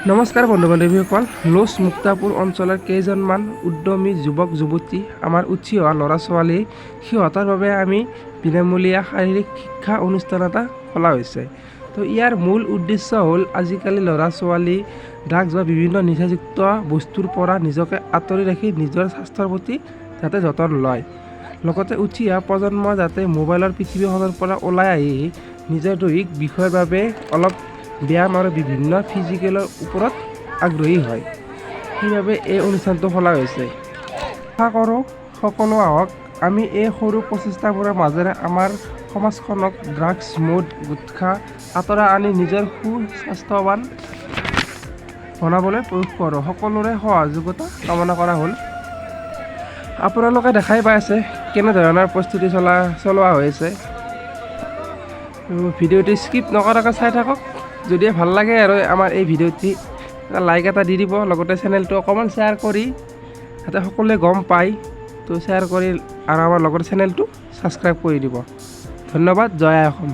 নমস্কাৰ বন্ধু বান্ধৱীসকল, লোছ মুক্তাপুৰ অঞ্চলৰ কেইজনমান উদ্যমী যুৱক যুৱতী আমাৰ উঠি অহা ল'ৰা ছোৱালী সিহঁতৰ বাবে আমি বিনামূলীয়া শাৰীৰিক শিক্ষা অনুষ্ঠান এটা খোলা হৈছে। তো ইয়াৰ মূল উদ্দেশ্য হ'ল আজিকালি ল'ৰা ছোৱালী ড্ৰাগছ বা বিভিন্ন নিচাযুক্ত বস্তুৰ পৰা নিজকে আঁতৰি ৰাখি নিজৰ স্বাস্থ্যৰ প্ৰতি যাতে যতন লয়, লগতে উঠি অহা প্ৰজন্ম যাতে মোবাইলৰ পৃথিৱীখনৰ পৰা ওলাই আহি নিজৰ দৈহিক বিষয়ৰ বাবে অলপ ব্যায়াম আৰু বিভিন্ন ফিজিকেলৰ ওপৰত আগ্ৰহী হয়। সেইবাবে এই অনুষ্ঠানটো খোলা হৈছে। আশা কৰোঁ সকলো আহক, আমি এই সৰু প্ৰচেষ্টাবোৰৰ মাজেৰে আমাৰ সমাজখনক ড্ৰাগছ মদ গুটখা আঁতৰাই আনি নিজৰ সুস্বাস্থ্যৱান বনাবলৈ প্ৰয়োগ কৰোঁ। সকলোৰে সহযোগিতা কামনা কৰা হ'ল। আপোনালোকে দেখাই পাই আছে কেনেধৰণৰ প্ৰস্তুতি চলোৱা হৈছে। ভিডিঅ'টি স্কিপ নকৰাকৈ চাই থাকক। যদি ভাল লাগে আৰু আমাৰ এই ভিডিঅ'টি লাইক এটা দি দিব, লগতে চেনেলটো অকণমান শ্বেয়াৰ কৰি যাতে সকলোৱে গম পায়, তো শ্বেয়াৰ কৰি আৰু আমাৰ লগতে চেনেলটো ছাবস্ক্ৰাইব কৰি দিব। ধন্যবাদ। জয় আই অসম।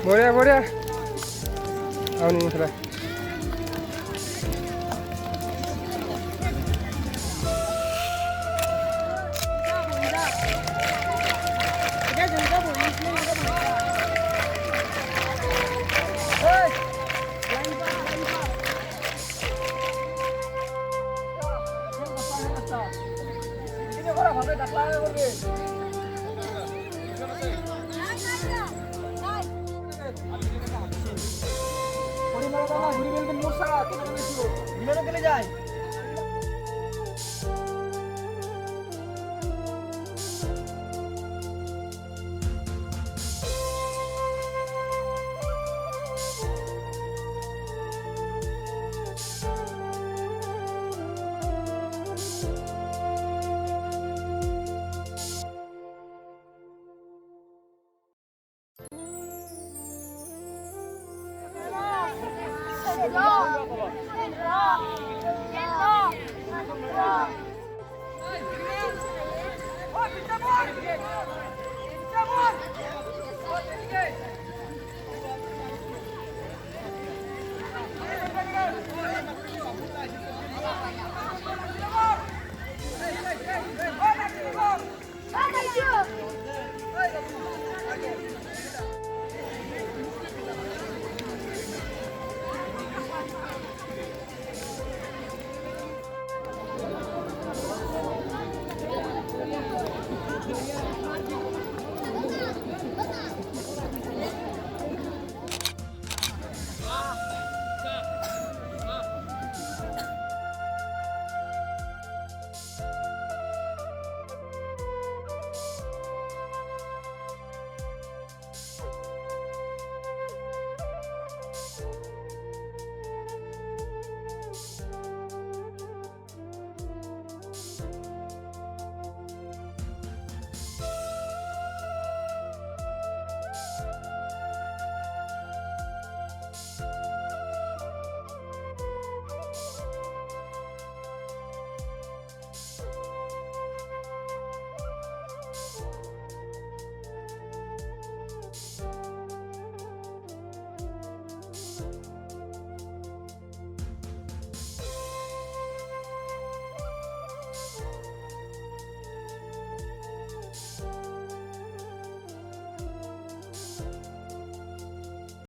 বঢ়িয়া বঢ়িয়া। আউনি মছলা যায়।